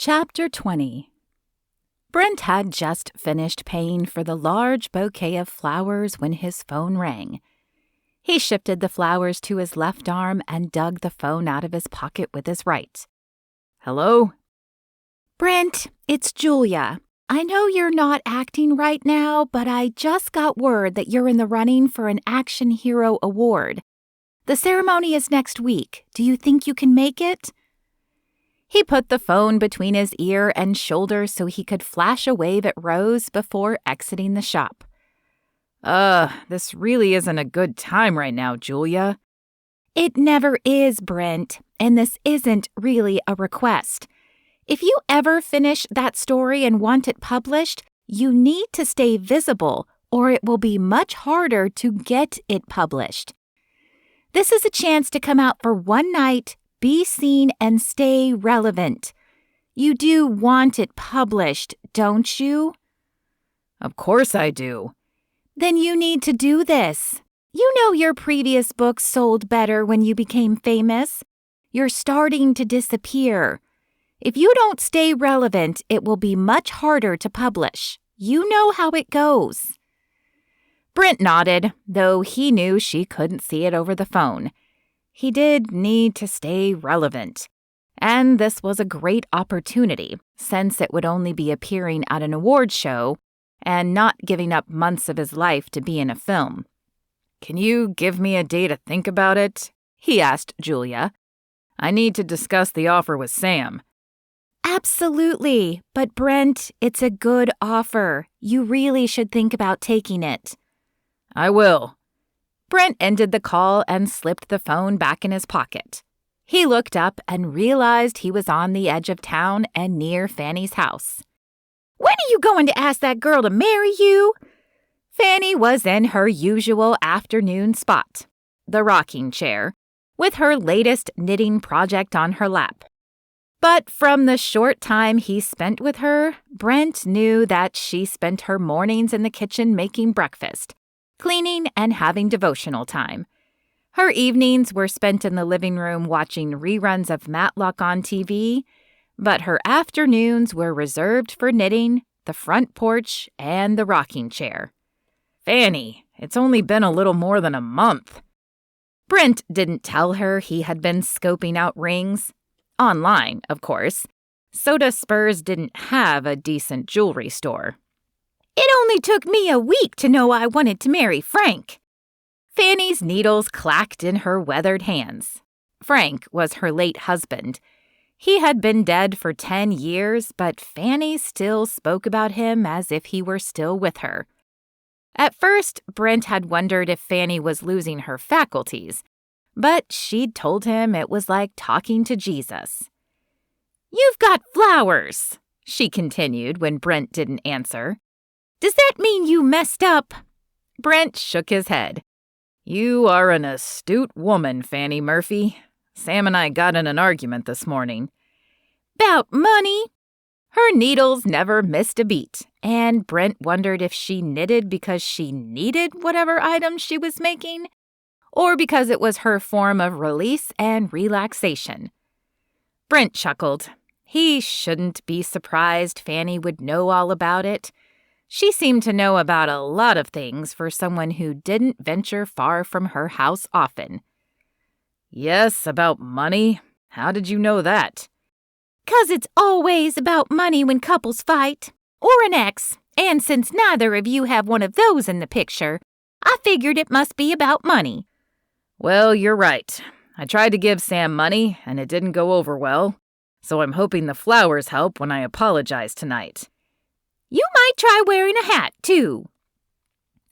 Chapter 20. Brent had just finished paying for the large bouquet of flowers when his phone rang. He shifted the flowers to his left arm and dug the phone out of his pocket with his right. "Hello?" "Brent, it's Julia. I know you're not acting right now, but I just got word that you're in the running for an Action Hero Award. The ceremony is next week. Do you think you can make it?" He put the phone between his ear and shoulder so he could flash a wave at Rose before exiting the shop. This really isn't a good time right now, Julia." "It never is, Brent, and this isn't really a request. If you ever finish that story and want it published, you need to stay visible, or it will be much harder to get it published. This is a chance to come out for one night, be seen, and stay relevant. You do want it published, don't you?" "Of course I do." "Then you need to do this. You know your previous books sold better when you became famous. You're starting to disappear. If you don't stay relevant, it will be much harder to publish. You know how it goes." Brent nodded, though he knew she couldn't see it over the phone. He did need to stay relevant, and this was a great opportunity, since it would only be appearing at an award show and not giving up months of his life to be in a film. "Can you give me a day to think about it?" he asked Julia. "I need to discuss the offer with Sam." "Absolutely, but Brent, it's a good offer. You really should think about taking it." "I will." Brent ended the call and slipped the phone back in his pocket. He looked up and realized he was on the edge of town and near Fanny's house. "When are you going to ask that girl to marry you?" Fanny was in her usual afternoon spot, the rocking chair, with her latest knitting project on her lap. But from the short time he spent with her, Brent knew that she spent her mornings in the kitchen making breakfast, cleaning, and having devotional time. Her evenings were spent in the living room watching reruns of Matlock on TV, but her afternoons were reserved for knitting, the front porch, and the rocking chair. "Fanny, it's only been a little more than a month." Brent didn't tell her he had been scoping out rings. Online, of course. Soda Spurs didn't have a decent jewelry store. "It only took me a week to know I wanted to marry Frank." Fanny's needles clacked in her weathered hands. Frank was her late husband. He had been dead for 10 years, but Fanny still spoke about him as if he were still with her. At first, Brent had wondered if Fanny was losing her faculties, but she'd told him it was like talking to Jesus. "You've got flowers," she continued when Brent didn't answer. "Does that mean you messed up?" Brent shook his head. "You are an astute woman, Fanny Murphy. Sam and I got in an argument this morning." "'Bout money?" Her needles never missed a beat, and Brent wondered if she knitted because she needed whatever item she was making, or because it was her form of release and relaxation. Brent chuckled. He shouldn't be surprised Fanny would know all about it. She seemed to know about a lot of things for someone who didn't venture far from her house often. "Yes, about money? How did you know that?" "'Cause it's always about money when couples fight, or an ex, and since neither of you have one of those in the picture, I figured it must be about money." "Well, you're right. I tried to give Sam money, and it didn't go over well, so I'm hoping the flowers help when I apologize tonight." "You might try wearing a hat, too."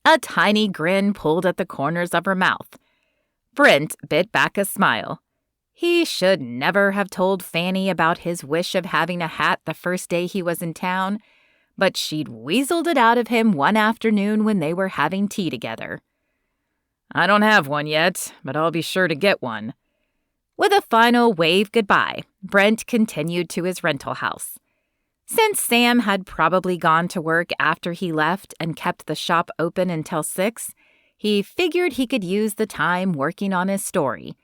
A tiny grin pulled at the corners of her mouth. Brent bit back a smile. He should never have told Fanny about his wish of having a hat the first day he was in town, but she'd weaseled it out of him one afternoon when they were having tea together. "I don't have one yet, but I'll be sure to get one." With a final wave goodbye, Brent continued to his rental house. Since Sam had probably gone to work after he left and kept the shop open until 6, he figured he could use the time working on his story.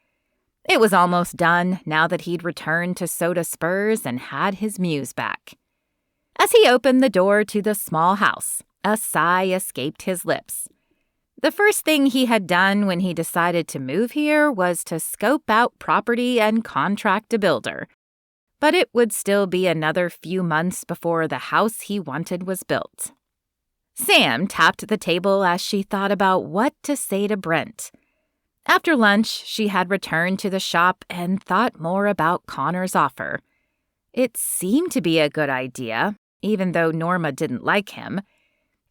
It was almost done now that he'd returned to Soda Spurs and had his muse back. As he opened the door to the small house, a sigh escaped his lips. The first thing he had done when he decided to move here was to scope out property and contract a builder. But it would still be another few months before the house he wanted was built. Sam tapped the table as she thought about what to say to Brent. After lunch, she had returned to the shop and thought more about Connor's offer. It seemed to be a good idea, even though Norma didn't like him.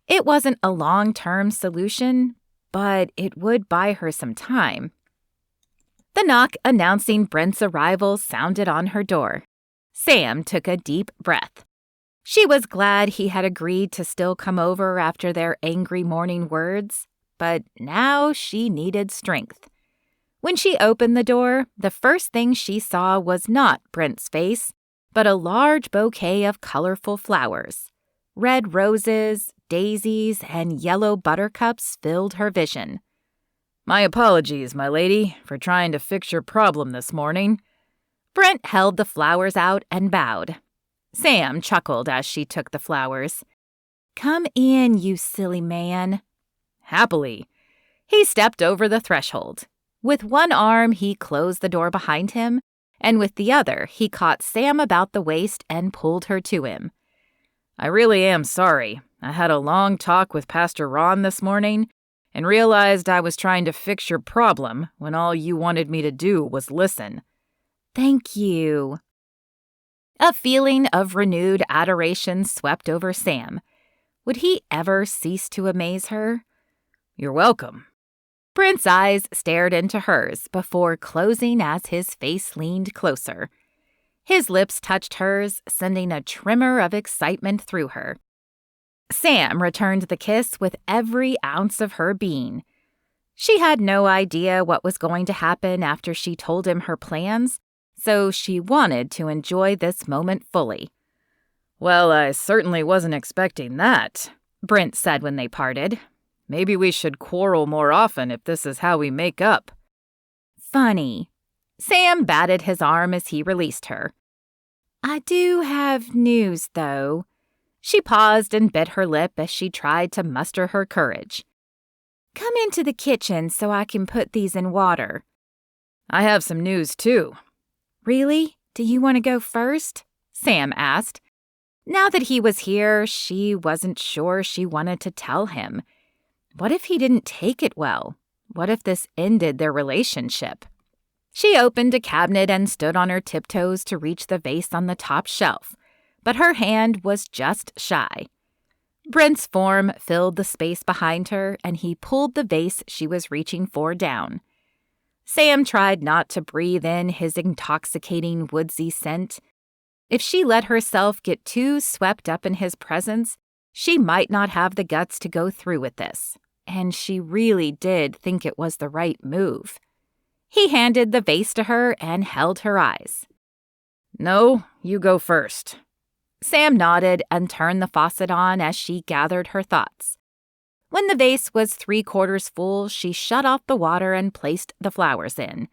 It wasn't a long-term solution, but it would buy her some time. The knock announcing Brent's arrival sounded on her door. Sam took a deep breath. She was glad he had agreed to still come over after their angry morning words, but now she needed strength. When she opened the door, the first thing she saw was not Brent's face, but a large bouquet of colorful flowers. Red roses, daisies, and yellow buttercups filled her vision. "My apologies, my lady, for trying to fix your problem this morning." Brent held the flowers out and bowed. Sam chuckled as she took the flowers. "Come in, you silly man." Happily, he stepped over the threshold. With one arm, he closed the door behind him, and with the other, he caught Sam about the waist and pulled her to him. "I really am sorry. I had a long talk with Pastor Ron this morning and realized I was trying to fix your problem when all you wanted me to do was listen." "Thank you." A feeling of renewed adoration swept over Sam. Would he ever cease to amaze her? "You're welcome." Brent's eyes stared into hers before closing as his face leaned closer. His lips touched hers, sending a tremor of excitement through her. Sam returned the kiss with every ounce of her being. She had no idea what was going to happen after she told him her plans, so she wanted to enjoy this moment fully. "Well, I certainly wasn't expecting that," Brent said when they parted. "Maybe we should quarrel more often if this is how we make up." "Funny." Sam batted his arm as he released her. "I do have news, though." She paused and bit her lip as she tried to muster her courage. "Come into the kitchen so I can put these in water." "I have some news, too." "Really? Do you want to go first?" Sam asked. Now that he was here, she wasn't sure she wanted to tell him. What if he didn't take it well? What if this ended their relationship? She opened a cabinet and stood on her tiptoes to reach the vase on the top shelf, but her hand was just shy. Brent's form filled the space behind her, and he pulled the vase she was reaching for down. Sam tried not to breathe in his intoxicating woodsy scent. If she let herself get too swept up in his presence, she might not have the guts to go through with this, and she really did think it was the right move. He handed the vase to her and held her eyes. "No, you go first." Sam nodded and turned the faucet on as she gathered her thoughts. When the vase was 3/4 full, she shut off the water and placed the flowers in.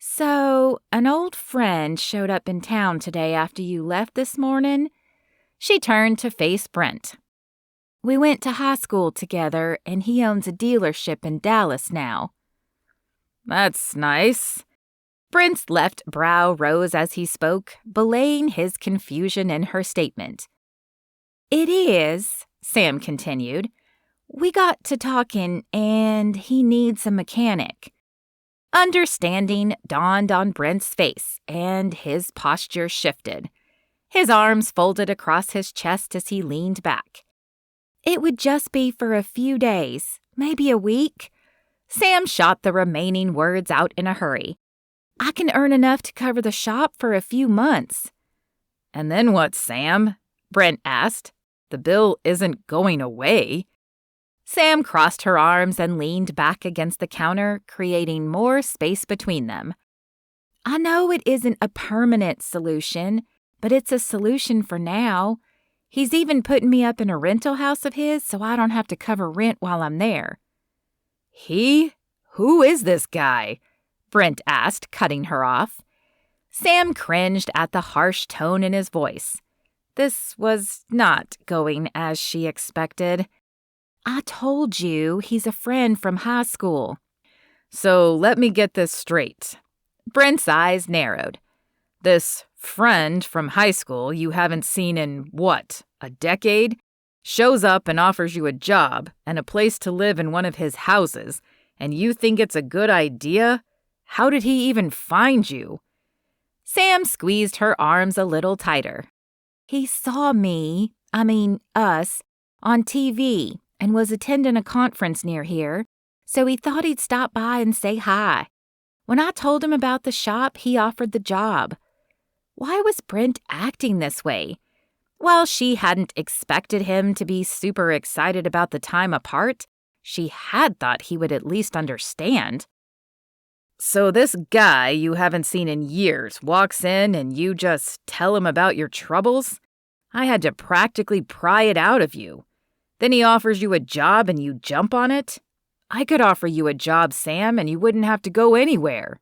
"So, an old friend showed up in town today after you left this morning?" She turned to face Brent. "We went to high school together, and he owns a dealership in Dallas now." "That's nice." Brent's left brow rose as he spoke, belaying his confusion in her statement. "It is," Sam continued. "We got to talking, and he needs a mechanic." Understanding dawned on Brent's face, and his posture shifted. His arms folded across his chest as he leaned back. "It would just be for a few days, maybe a week." Sam shot the remaining words out in a hurry. "I can earn enough to cover the shop for a few months." "And then what, Sam?" Brent asked. "The bill isn't going away." Sam crossed her arms and leaned back against the counter, creating more space between them. "I know it isn't a permanent solution, but it's a solution for now. He's even putting me up in a rental house of his so I don't have to cover rent while I'm there." "He? Who is this guy?" Brent asked, cutting her off. Sam cringed at the harsh tone in his voice. This was not going as she expected. I told you he's a friend from high school. So let me get this straight. Brent's eyes narrowed. This friend from high school you haven't seen in, what, a decade? Shows up and offers you a job and a place to live in one of his houses, and you think it's a good idea? How did he even find you? Sam squeezed her arms a little tighter. He saw us, on TV and was attending a conference near here, so he thought he'd stop by and say hi. When I told him about the shop, he offered the job. Why was Brent acting this way? While she hadn't expected him to be super excited about the time apart, she had thought he would at least understand. So this guy you haven't seen in years walks in and you just tell him about your troubles? I had to practically pry it out of you. Then he offers you a job and you jump on it? I could offer you a job, Sam, and you wouldn't have to go anywhere.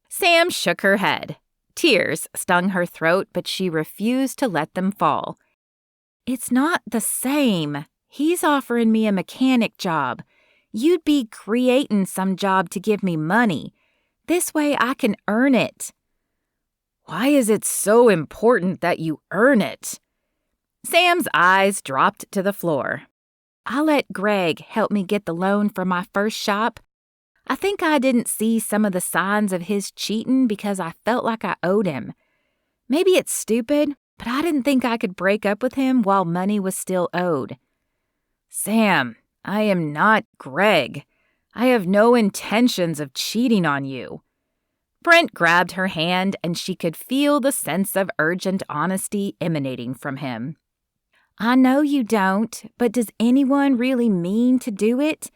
Sam shook her head. Tears stung her throat, but she refused to let them fall. It's not the same. He's offering me a mechanic job. You'd be creating some job to give me money. This way I can earn it. Why is it so important that you earn it? Sam's eyes dropped to the floor. I let Greg help me get the loan for my first shop. I think I didn't see some of the signs of his cheating because I felt like I owed him. Maybe it's stupid, but I didn't think I could break up with him while money was still owed. Sam, I am not Greg. I have no intentions of cheating on you. Brent grabbed her hand and she could feel the sense of urgent honesty emanating from him. I know you don't, but does anyone really mean to do it?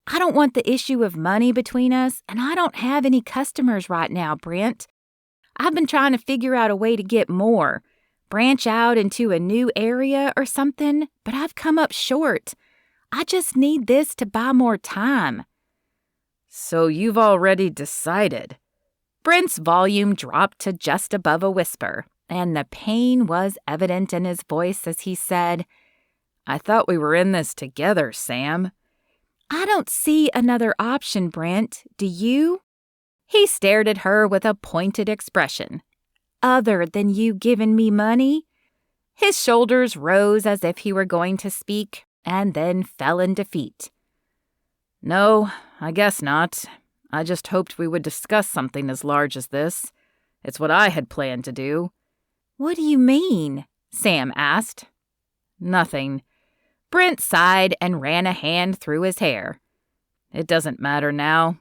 I don't want the issue of money between us, and I don't have any customers right now, Brent. I've been trying to figure out a way to get more, branch out into a new area or something, but I've come up short. I just need this to buy more time. So you've already decided. Brent's volume dropped to just above a whisper, and the pain was evident in his voice as he said, I thought we were in this together, Sam. I don't see another option, Brent. Do you? He stared at her with a pointed expression. Other than you giving me money? His shoulders rose as if he were going to speak, and then fell in defeat. No, I guess not. I just hoped we would discuss something as large as this. It's what I had planned to do. What do you mean? Sam asked. Nothing. Brent sighed and ran a hand through his hair. It doesn't matter now.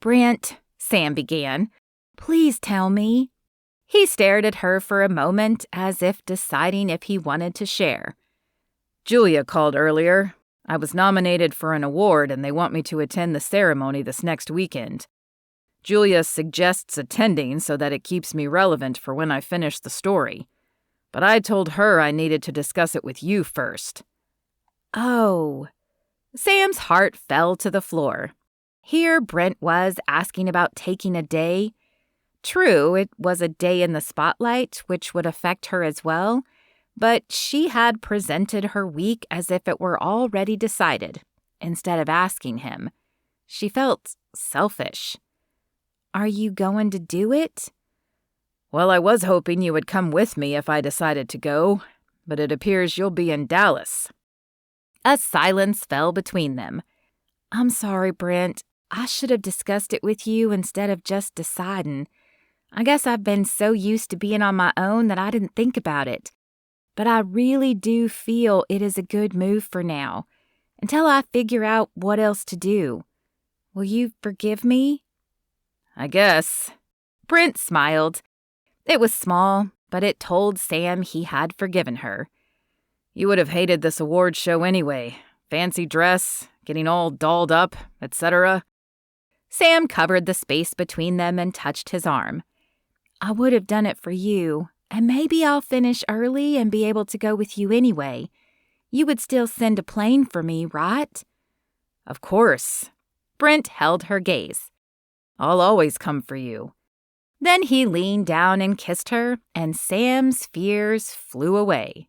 Brent, Sam began, please tell me. He stared at her for a moment as if deciding if he wanted to share. Julia called earlier. I was nominated for an award and they want me to attend the ceremony this next weekend. Julia suggests attending so that it keeps me relevant for when I finish the story. But I told her I needed to discuss it with you first. Oh. Sam's heart fell to the floor. Here Brent was asking about taking a day. True, it was a day in the spotlight, which would affect her as well, but she had presented her week as if it were already decided, instead of asking him. She felt selfish. Are you going to do it? Well, I was hoping you would come with me if I decided to go, but it appears you'll be in Dallas. A silence fell between them. I'm sorry, Brent. I should have discussed it with you instead of just deciding. I guess I've been so used to being on my own that I didn't think about it. But I really do feel it is a good move for now, until I figure out what else to do. Will you forgive me? I guess. Brent smiled. It was small, but it told Sam he had forgiven her. You would have hated this award show anyway. Fancy dress, getting all dolled up, etc. Sam covered the space between them and touched his arm. I would have done it for you, and maybe I'll finish early and be able to go with you anyway. You would still send a plane for me, right? Of course. Brent held her gaze. I'll always come for you." Then he leaned down and kissed her, and Sam's fears flew away.